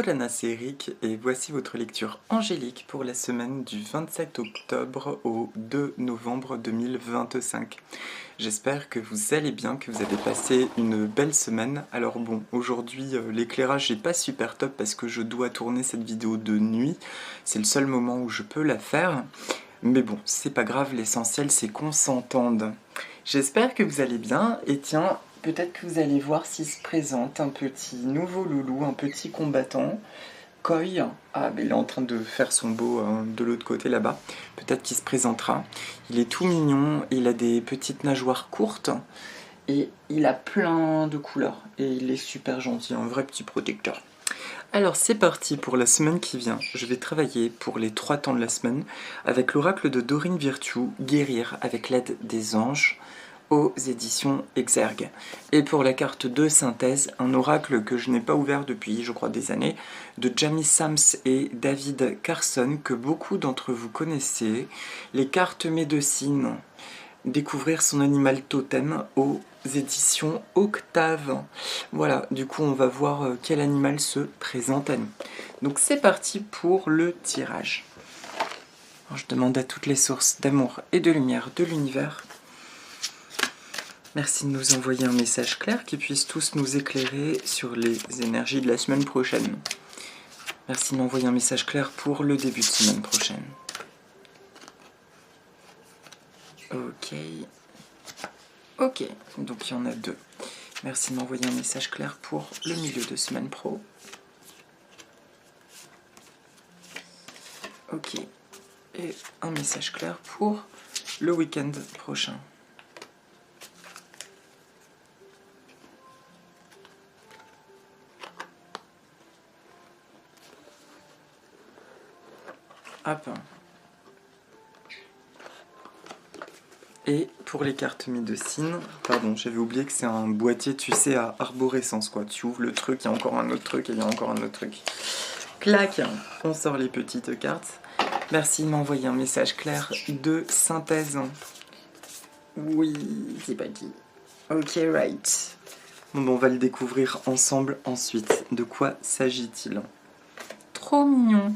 Lana, c'est Eric et voici votre lecture angélique pour la semaine du 27 octobre au 2 novembre 2025. J'espère que vous allez bien, que vous avez passé une belle semaine. Alors bon, aujourd'hui l'éclairage n'est pas super top parce que je dois tourner cette vidéo de nuit. C'est le seul moment où je peux la faire. Mais bon, c'est pas grave, l'essentiel c'est qu'on s'entende. J'espère que vous allez bien et tiens, peut-être que vous allez voir s'il se présente un petit nouveau loulou, un petit combattant. Koi, ah mais il est en train de faire son beau de l'autre côté là-bas. Peut-être qu'il se présentera. Il est tout mignon, il a des petites nageoires courtes et il a plein de couleurs. Et il est super gentil, un vrai petit protecteur. Alors c'est parti pour la semaine qui vient. Je vais travailler pour les 3 temps de la semaine avec l'oracle de Dorine Virtue, Guérir avec l'aide des anges, aux éditions Exergue. Et pour la carte de synthèse, un oracle que je n'ai pas ouvert depuis, je crois, des années, de Jamie Sams et David Carson, que beaucoup d'entre vous connaissez. Les cartes médecines. Découvrir son animal totem aux éditions Octave. Voilà, du coup on va voir quel animal se présente à nous. Donc c'est parti pour le tirage. Alors, je demande à toutes les sources d'amour et de lumière de l'univers. Merci de nous envoyer un message clair qui puisse tous nous éclairer sur les énergies de la semaine prochaine. Merci de m'envoyer un message clair pour le début de semaine prochaine. Ok, donc il y en a 2. Merci de m'envoyer un message clair pour le milieu de semaine pro. Ok, et un message clair pour le week-end prochain. Hop. Et pour les cartes médecines, pardon, j'avais oublié que c'est un boîtier, tu sais, à arborescence, quoi. Tu ouvres le truc, il y a encore un autre truc, et il y a encore un autre truc. Clac, on sort les petites cartes. Merci de m'envoyer un message clair de synthèse. Oui, c'est parti. Ok, right. Bon, on va le découvrir ensemble ensuite. De quoi s'agit-il? Trop mignon.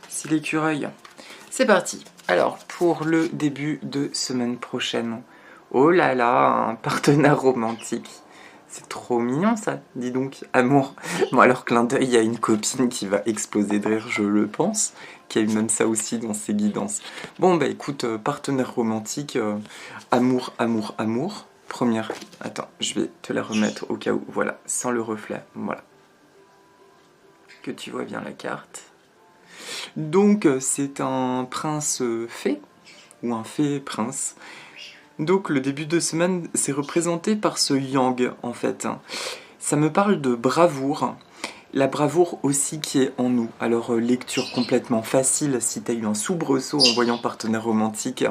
C'est l'écureuil. C'est parti. Alors, pour le début de semaine prochaine. Oh là là, un partenaire romantique. C'est trop mignon ça, dis donc, amour. Bon alors, clin d'œil, il y a une copine qui va exploser de rire, je le pense, qui a eu même ça aussi dans ses guidances. Bon bah écoute, partenaire romantique, amour, amour, amour. Première, attends, je vais te la remettre au cas où, voilà, sans le reflet, voilà. Que tu vois bien la carte. Donc c'est un prince fée, ou un fée prince. Donc le début de semaine, c'est représenté par ce yang en fait. Ça me parle de bravoure, la bravoure aussi qui est en nous. Alors lecture complètement facile, si tu as eu un soubresaut en voyant partenaire romantique,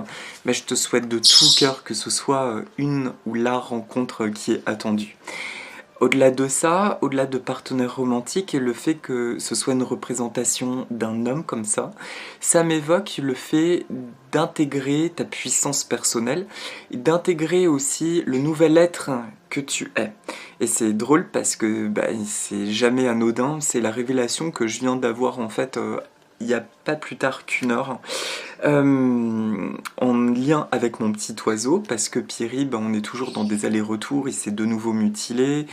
mais je te souhaite de tout cœur que ce soit une ou la rencontre qui est attendue. Au-delà de ça, au-delà de partenaire romantique et le fait que ce soit une représentation d'un homme comme ça m'évoque le fait d'intégrer ta puissance personnelle et d'intégrer aussi le nouvel être que tu es. Et c'est drôle parce que c'est jamais anodin, c'est la révélation que je viens d'avoir en fait il n'y a pas plus tard qu'1 heure. En lien avec mon petit oiseau, parce que Pierry, on est toujours dans des allers-retours, il s'est de nouveau mutilé.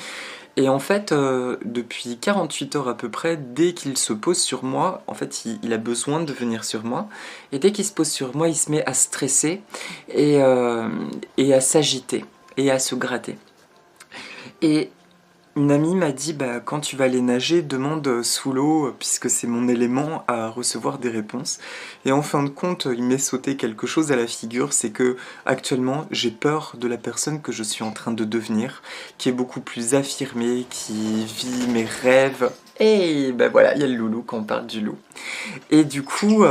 Et en fait, depuis 48 heures à peu près, dès qu'il se pose sur moi, en fait, il a besoin de venir sur moi. Et dès qu'il se pose sur moi, il se met à stresser et à s'agiter et à se gratter. Et une amie m'a dit, quand tu vas aller nager, demande sous l'eau, puisque c'est mon élément, à recevoir des réponses. Et en fin de compte, il m'est sauté quelque chose à la figure, c'est que actuellement, j'ai peur de la personne que je suis en train de devenir, qui est beaucoup plus affirmée, qui vit mes rêves. Et voilà, il y a le loulou quand on parle du loup. Et du coup,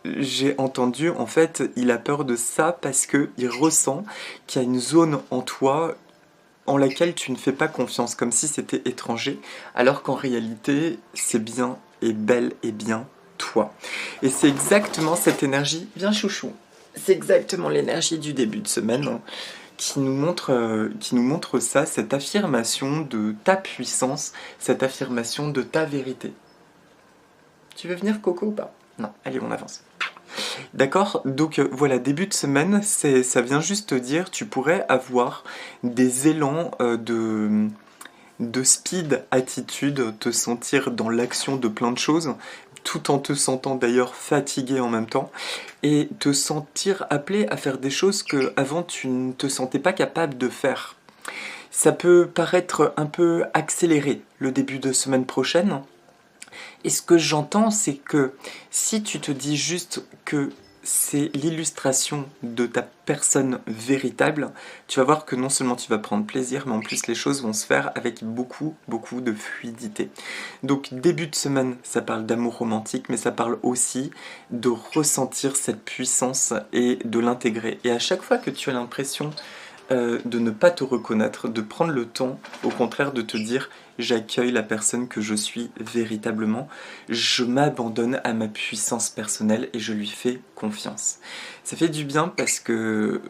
j'ai entendu, en fait, il a peur de ça parce qu'il ressent qu'il y a une zone en toi en laquelle tu ne fais pas confiance, comme si c'était étranger, alors qu'en réalité, c'est bien et bel et bien toi. Et c'est exactement cette énergie, bien chouchou, c'est exactement l'énergie du début de semaine qui nous montre ça, cette affirmation de ta puissance, cette affirmation de ta vérité. Tu veux venir, Coco, ou pas? Non, allez, on avance. D'accord, donc voilà, début de semaine, ça vient juste te dire, tu pourrais avoir des élans de speed attitude, te sentir dans l'action de plein de choses, tout en te sentant d'ailleurs fatigué en même temps, et te sentir appelé à faire des choses que avant tu ne te sentais pas capable de faire. Ça peut paraître un peu accéléré le début de semaine prochaine, et ce que j'entends, c'est que si tu te dis juste que c'est l'illustration de ta personne véritable, tu vas voir que non seulement tu vas prendre plaisir, mais en plus les choses vont se faire avec beaucoup, beaucoup de fluidité. Donc début de semaine, ça parle d'amour romantique, mais ça parle aussi de ressentir cette puissance et de l'intégrer. Et à chaque fois que tu as l'impression de ne pas te reconnaître, de prendre le temps, au contraire, de te dire j'accueille la personne que je suis véritablement, je m'abandonne à ma puissance personnelle et je lui fais confiance. Ça fait du bien parce que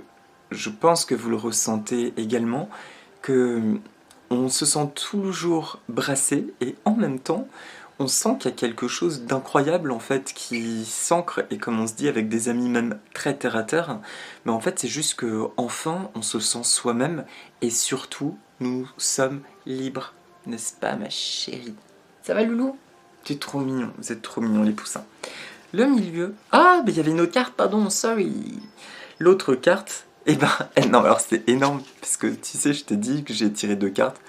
je pense que vous le ressentez également, que on se sent toujours brassé et en même temps on sent qu'il y a quelque chose d'incroyable en fait qui s'ancre et comme on se dit avec des amis même très terre à terre, mais en fait c'est juste que enfin on se sent soi-même et surtout nous sommes libres, n'est-ce pas ma chérie? Ça va loulou? Tu es trop mignon, vous êtes trop mignons les poussins. Le milieu, ah mais il y avait une autre carte, pardon, sorry. L'autre carte, eh ben, non alors c'est énorme parce que tu sais je t'ai dit que j'ai tiré 2 cartes.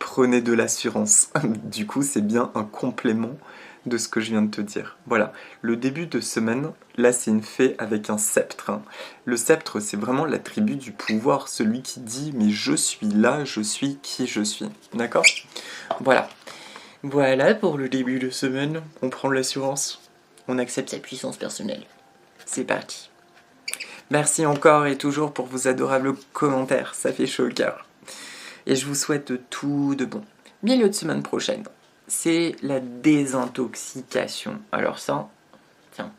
Prenez de l'assurance. Du coup, c'est bien un complément de ce que je viens de te dire. Voilà, le début de semaine, là c'est une fée avec un sceptre. Le sceptre, c'est vraiment l'attribut du pouvoir, celui qui dit « mais je suis là, je suis qui je suis ». D'accord? Voilà. Voilà pour le début de semaine, on prend l'assurance, on accepte sa puissance personnelle. C'est parti. Merci encore et toujours pour vos adorables commentaires, ça fait chaud au cœur. Et je vous souhaite tout de bon. Milieu de semaine prochaine, c'est la désintoxication. Alors ça, tiens.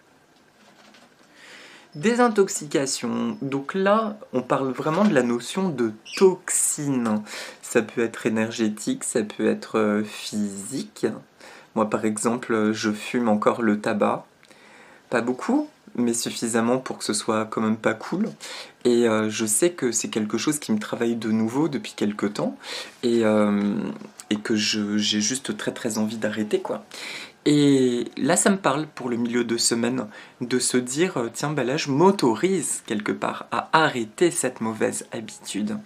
Désintoxication. Donc là, on parle vraiment de la notion de toxine. Ça peut être énergétique, ça peut être physique. Moi, par exemple, je fume encore le tabac. Pas beaucoup, mais suffisamment pour que ce soit quand même pas cool. Et je sais que c'est quelque chose qui me travaille de nouveau depuis quelques temps et que j'ai juste très très envie d'arrêter quoi. Et là ça me parle pour le milieu de semaine de se dire tiens bah là je m'autorise quelque part à arrêter cette mauvaise habitude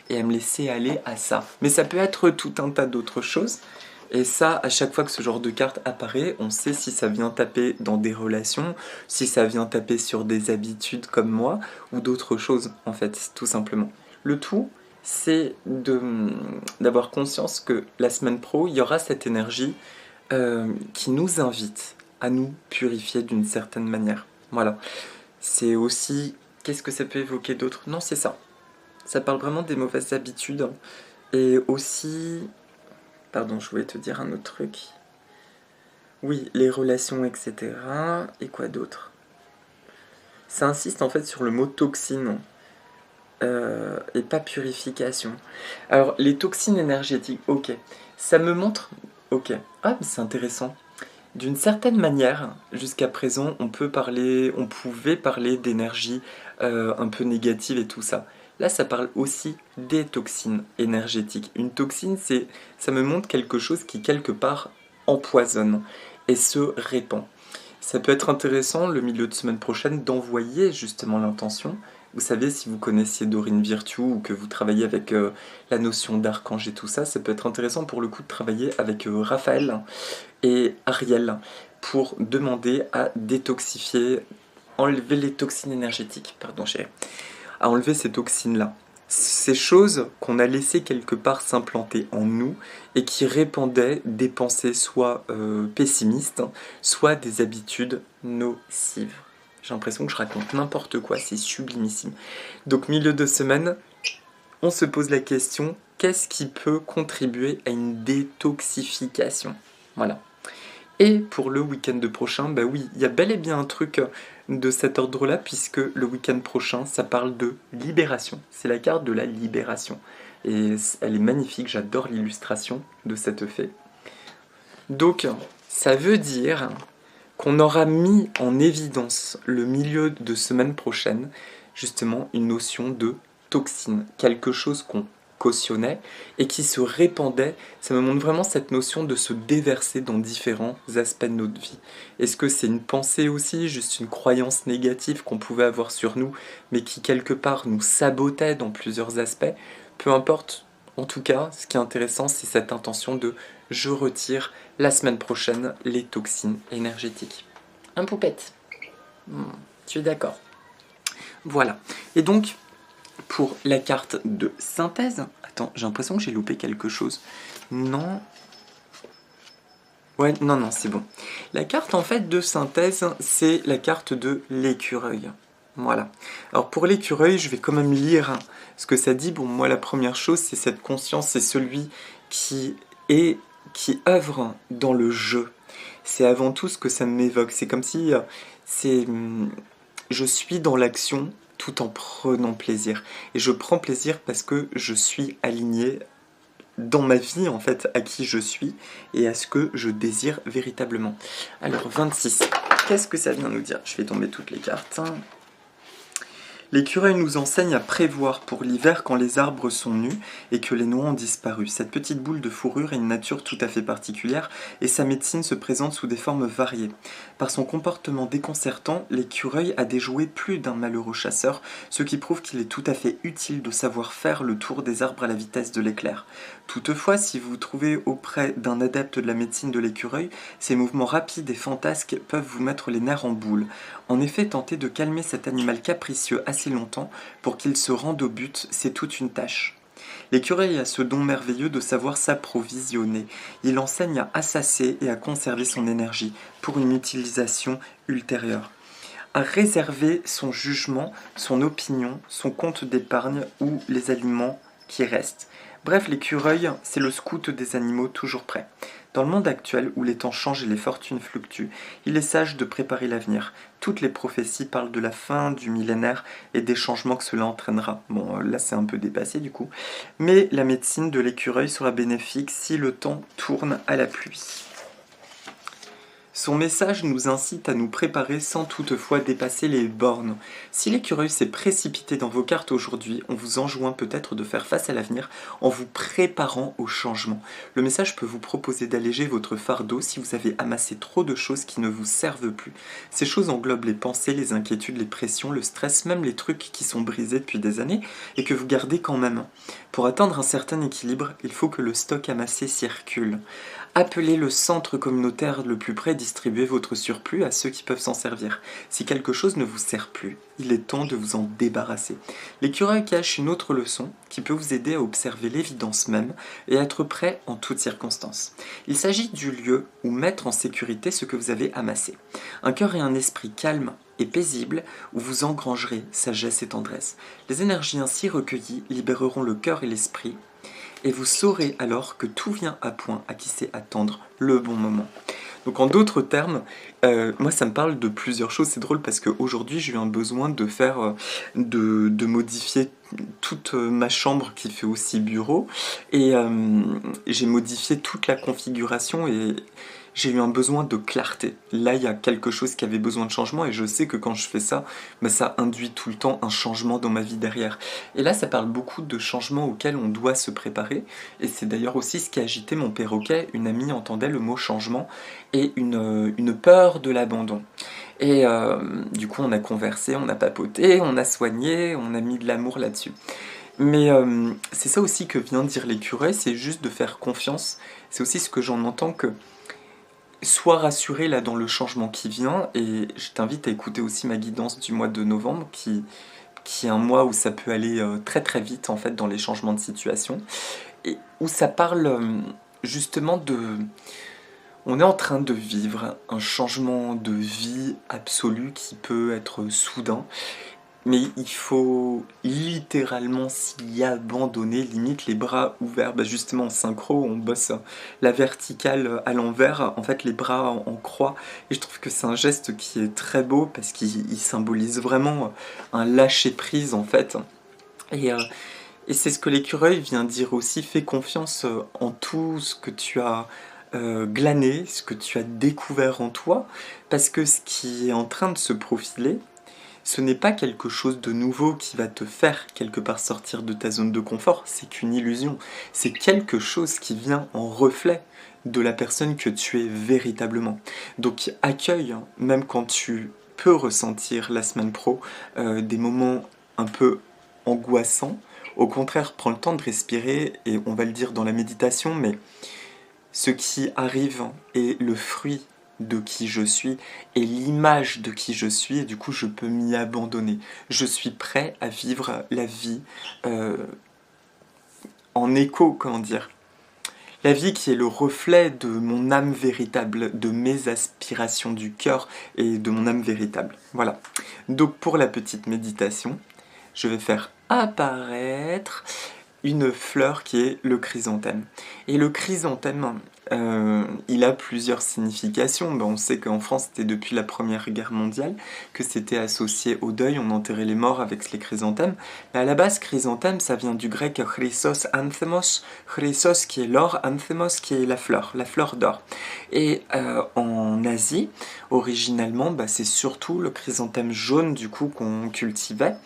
et à me laisser aller à ça. Mais ça peut être tout un tas d'autres choses. Et ça, à chaque fois que ce genre de carte apparaît, on sait si ça vient taper dans des relations, si ça vient taper sur des habitudes comme moi, ou d'autres choses, en fait, tout simplement. Le tout, c'est d'avoir conscience que la semaine pro, il y aura cette énergie qui nous invite à nous purifier d'une certaine manière. Voilà. C'est aussi... Qu'est-ce que ça peut évoquer d'autre? Non, c'est ça. Ça parle vraiment des mauvaises habitudes. Et aussi... Pardon, je voulais te dire un autre truc. Oui, les relations, etc. Et quoi d'autre? Ça insiste en fait sur le mot toxine et pas purification. Alors, les toxines énergétiques, ok. Ça me montre... Ok. Ah, mais c'est intéressant. D'une certaine manière, jusqu'à présent, on pouvait parler d'énergie un peu négative et tout ça. Là, ça parle aussi des toxines énergétiques. Une toxine, ça me montre quelque chose qui, quelque part, empoisonne et se répand. Ça peut être intéressant, le milieu de semaine prochaine, d'envoyer justement l'intention. Vous savez, si vous connaissiez Dorine Virtue ou que vous travaillez avec la notion d'archange et tout ça, ça peut être intéressant pour le coup de travailler avec Raphaël et Ariel pour demander à détoxifier, enlever les toxines énergétiques, pardon chérie, à enlever ces toxines-là. Ces choses qu'on a laissées quelque part s'implanter en nous et qui répandaient des pensées soit pessimistes, soit des habitudes nocives. J'ai l'impression que je raconte n'importe quoi, c'est sublimissime. Donc milieu de semaine, on se pose la question, qu'est-ce qui peut contribuer à une détoxification? Voilà. Et pour le week-end prochain, bah oui, il y a bel et bien un truc de cet ordre-là, puisque le week-end prochain, ça parle de libération. C'est la carte de la libération. Et elle est magnifique, j'adore l'illustration de cette fée. Donc, ça veut dire qu'on aura mis en évidence le milieu de semaine prochaine, justement une notion de toxine, quelque chose qu'on cautionnait et qui se répandait. Ça me montre vraiment cette notion de se déverser dans différents aspects de notre vie. Est-ce que c'est une pensée aussi, juste une croyance négative qu'on pouvait avoir sur nous, mais qui quelque part nous sabotait dans plusieurs aspects? Peu importe. En tout cas, ce qui est intéressant, c'est cette intention de je retire la semaine prochaine les toxines énergétiques. Un poupette. Tu es d'accord. Voilà. Et donc, pour la carte de synthèse... Attends, j'ai l'impression que j'ai loupé quelque chose. Non. Ouais, non, c'est bon. La carte, en fait, de synthèse, c'est la carte de l'écureuil. Voilà. Alors, pour l'écureuil, je vais quand même lire ce que ça dit. Bon, moi, la première chose, c'est cette conscience, c'est celui qui œuvre dans le jeu. C'est avant tout ce que ça m'évoque. C'est comme si je suis dans l'action tout en prenant plaisir. Et je prends plaisir parce que je suis aligné dans ma vie, en fait, à qui je suis et à ce que je désire véritablement. Alors, 26. Qu'est-ce que ça vient nous dire? Je vais tomber toutes les cartes. L'écureuil nous enseigne à prévoir pour l'hiver quand les arbres sont nus et que les noix ont disparu. Cette petite boule de fourrure a une nature tout à fait particulière et sa médecine se présente sous des formes variées. Par son comportement déconcertant, l'écureuil a déjoué plus d'un malheureux chasseur, ce qui prouve qu'il est tout à fait utile de savoir faire le tour des arbres à la vitesse de l'éclair. Toutefois, si vous vous trouvez auprès d'un adepte de la médecine de l'écureuil, ces mouvements rapides et fantasques peuvent vous mettre les nerfs en boule. En effet, tenter de calmer cet animal capricieux assez longtemps pour qu'il se rende au but, c'est toute une tâche. L'écureuil a ce don merveilleux de savoir s'approvisionner. Il enseigne à assasser et à conserver son énergie pour une utilisation ultérieure. À réserver son jugement, son opinion, son compte d'épargne ou les aliments qui restent. Bref, l'écureuil, c'est le scout des animaux toujours prêt. Dans le monde actuel où les temps changent et les fortunes fluctuent, il est sage de préparer l'avenir. Toutes les prophéties parlent de la fin du millénaire et des changements que cela entraînera. Bon, là c'est un peu dépassé du coup. Mais la médecine de l'écureuil sera bénéfique si le temps tourne à la pluie. Son message nous incite à nous préparer sans toutefois dépasser les bornes. Si l'écureuil s'est précipité dans vos cartes aujourd'hui, on vous enjoint peut-être de faire face à l'avenir en vous préparant au changement. Le message peut vous proposer d'alléger votre fardeau si vous avez amassé trop de choses qui ne vous servent plus. Ces choses englobent les pensées, les inquiétudes, les pressions, le stress, même les trucs qui sont brisés depuis des années et que vous gardez quand même. Pour atteindre un certain équilibre, il faut que le stock amassé circule. Appelez le centre communautaire le plus près, distribuez votre surplus à ceux qui peuvent s'en servir. Si quelque chose ne vous sert plus, il est temps de vous en débarrasser. L'écureuil cache une autre leçon qui peut vous aider à observer l'évidence même et à être prêt en toutes circonstances. Il s'agit du lieu où mettre en sécurité ce que vous avez amassé. Un cœur et un esprit calmes et paisibles où vous engrangerez sagesse et tendresse. Les énergies ainsi recueillies libéreront le cœur et l'esprit et vous saurez alors que tout vient à point à qui sait attendre le bon moment. Donc en d'autres termes, moi ça me parle de plusieurs choses. C'est drôle parce qu'aujourd'hui j'ai eu un besoin de faire, de modifier toute ma chambre qui fait aussi bureau et j'ai modifié toute la configuration et j'ai eu un besoin de clarté. Là, il y a quelque chose qui avait besoin de changement et je sais que quand je fais ça, ça induit tout le temps un changement dans ma vie derrière. Et là, ça parle beaucoup de changements auxquels on doit se préparer. Et c'est d'ailleurs aussi ce qui a agité mon perroquet. Une amie entendait le mot changement et une peur de l'abandon. Et du coup, on a conversé, on a papoté, on a soigné, on a mis de l'amour là-dessus. Mais c'est ça aussi que vient dire l'écureuil, c'est juste de faire confiance. C'est aussi ce que j'en entends que sois rassuré là dans le changement qui vient et je t'invite à écouter aussi ma guidance du mois de novembre qui est un mois où ça peut aller très très vite en fait dans les changements de situation et où ça parle justement de... On est en train de vivre un changement de vie absolu qui peut être soudain. Mais il faut littéralement s'y abandonner, limite les bras ouverts. Justement en synchro, on bosse la verticale à l'envers, en fait les bras en croix. Et je trouve que c'est un geste qui est très beau parce qu'il symbolise vraiment un lâcher-prise en fait. Et c'est ce que l'écureuil vient dire aussi, fais confiance en tout ce que tu as glané, ce que tu as découvert en toi, parce que ce qui est en train de se profiler, ce n'est pas quelque chose de nouveau qui va te faire quelque part sortir de ta zone de confort, c'est qu'une illusion. C'est quelque chose qui vient en reflet de la personne que tu es véritablement. Donc accueille, hein, même quand tu peux ressentir la semaine pro des moments un peu angoissants. Au contraire, prends le temps de respirer et on va le dire dans la méditation, mais ce qui arrive est le fruit de qui je suis et l'image de qui je suis et du coup je peux m'y abandonner. Je suis prêt à vivre la vie euh, en écho, comment dire. La vie qui est le reflet de mon âme véritable, de mes aspirations du cœur et de mon âme véritable. Voilà. Donc pour la petite méditation, je vais faire apparaître une fleur qui est le chrysanthème. Et le chrysanthème, il a plusieurs significations. Ben, on sait qu'en France, c'était depuis la Première Guerre mondiale que c'était associé au deuil, on enterrait les morts avec les chrysanthèmes. Mais à la base, chrysanthème, ça vient du grec chrysos anthemos, chrysos qui est l'or, anthemos qui est la fleur d'or. Et en Asie, originellement, bah, c'est surtout le chrysanthème jaune du coup qu'on cultivait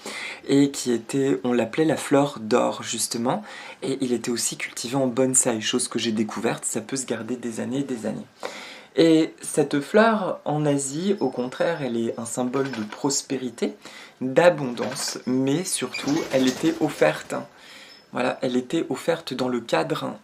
et qui était, on l'appelait la fleur d'or justement, et il était aussi cultivé en bonsaï, chose que j'ai découverte, ça peut se garder des années et des années. Et cette fleur en Asie, au contraire, elle est un symbole de prospérité, d'abondance, mais surtout, elle était offerte. Voilà, elle était offerte dans le cadre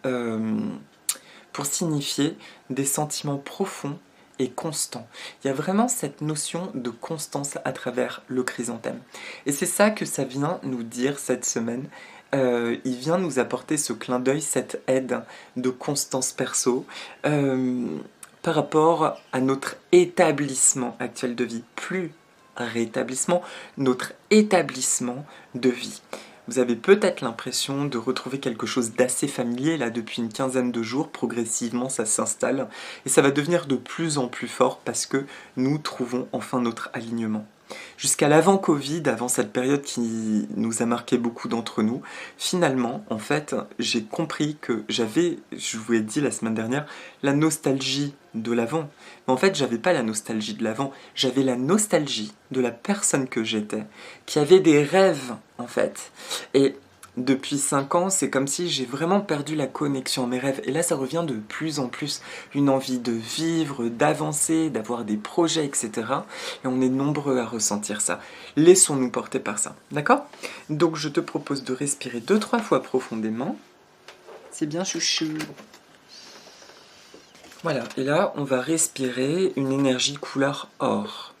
pour signifier des sentiments profonds et constants. Il y a vraiment cette notion de constance à travers le chrysanthème. Et c'est ça que ça vient nous dire cette semaine. Il vient nous apporter ce clin d'œil, cette aide de constance perso par rapport à notre établissement actuel de vie. Plus rétablissement, notre établissement de vie. Vous avez peut-être l'impression de retrouver quelque chose d'assez familier là depuis une quinzaine de jours, progressivement ça s'installe et ça va devenir de plus en plus fort parce que nous trouvons enfin notre alignement. Jusqu'à l'avant-Covid, avant cette période qui nous a marqué beaucoup d'entre nous, finalement, en fait, j'ai compris que j'avais, je vous l'ai dit la semaine dernière, la nostalgie de l'avant. Mais en fait, j'avais pas la nostalgie de l'avant, j'avais la nostalgie de la personne que j'étais, qui avait des rêves, en fait. Et depuis 5 ans, c'est comme si j'ai vraiment perdu la connexion à mes rêves. Et là, ça revient de plus en plus. Une envie de vivre, d'avancer, d'avoir des projets, etc. Et on est nombreux à ressentir ça. Laissons-nous porter par ça. D'accord? Donc, je te propose de respirer 2-3 fois profondément. C'est bien chouchou. Voilà. Et là, on va respirer une énergie couleur or.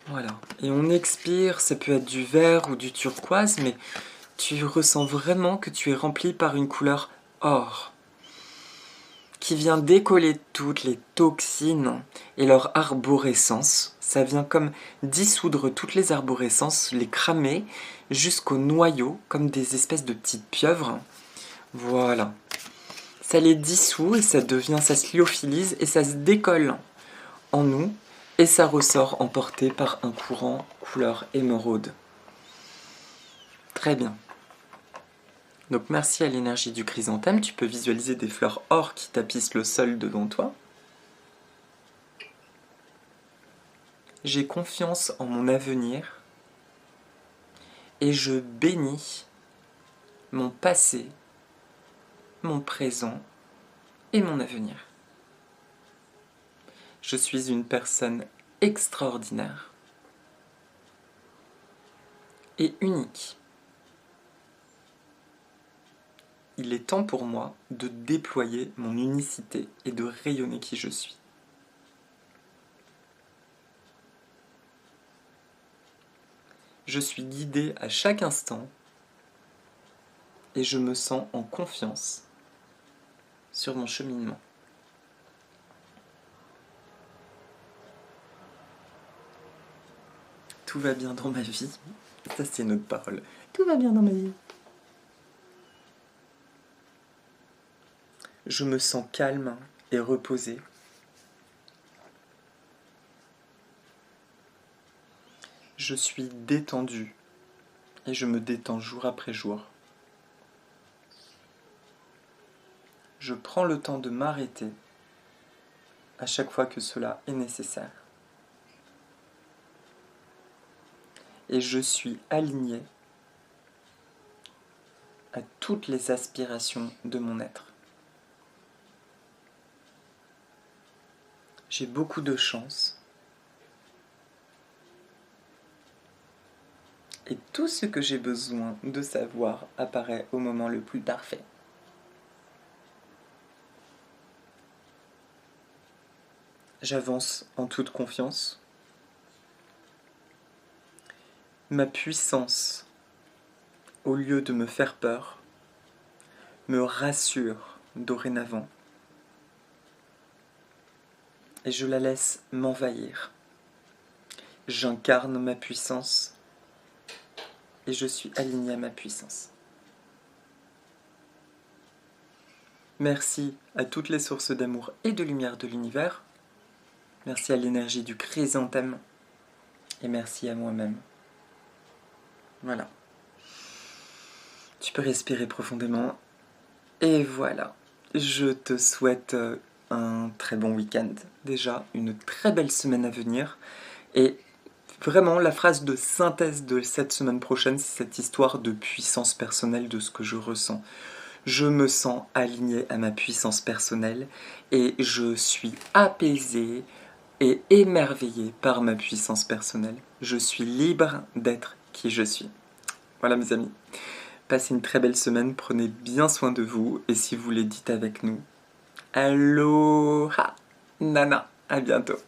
Voilà. Et on expire, ça peut être du vert ou du turquoise, mais tu ressens vraiment que tu es rempli par une couleur or, qui vient décoller toutes les toxines et leur arborescence. Ça vient comme dissoudre toutes les arborescences, les cramer jusqu'au noyau, comme des espèces de petites pieuvres. Voilà. Ça les dissout et ça devient, ça se lyophilise et ça se décolle en nous. Et ça ressort emporté par un courant couleur émeraude. Très bien. Donc merci à l'énergie du chrysanthème, tu peux visualiser des fleurs or qui tapissent le sol devant toi. J'ai confiance en mon avenir et je bénis mon passé, mon présent et mon avenir. Je suis une personne extraordinaire et unique. Il est temps pour moi de déployer mon unicité et de rayonner qui je suis. Je suis guidé à chaque instant et je me sens en confiance sur mon cheminement. Tout va bien dans ma vie. Ça, c'est notre parole. Tout va bien dans ma vie. Je me sens calme et reposé. Je suis détendu et je me détends jour après jour. je prends le temps de m'arrêter à chaque fois que cela est nécessaire. Et je suis aligné à toutes les aspirations de mon être. J'ai beaucoup de chance. Et tout ce que j'ai besoin de savoir apparaît au moment le plus parfait. J'avance en toute confiance. Ma puissance, au lieu de me faire peur, me rassure dorénavant. Et je la laisse m'envahir. J'incarne ma puissance et je suis aligné à ma puissance. Merci à toutes les sources d'amour et de lumière de l'univers. Merci à l'énergie du chrysanthème. Et merci à moi-même. Voilà. Tu peux respirer profondément. Et voilà. Je te souhaite un très bon week-end. Déjà, une très belle semaine à venir. Et vraiment, la phrase de synthèse de cette semaine prochaine, c'est cette histoire de puissance personnelle de ce que je ressens. Je me sens aligné à ma puissance personnelle et je suis apaisé et émerveillé par ma puissance personnelle. Je suis libre d'être qui je suis. Voilà mes amis. Passez une très belle semaine, prenez bien soin de vous et si vous les dites avec nous, Aloha Nana, à bientôt.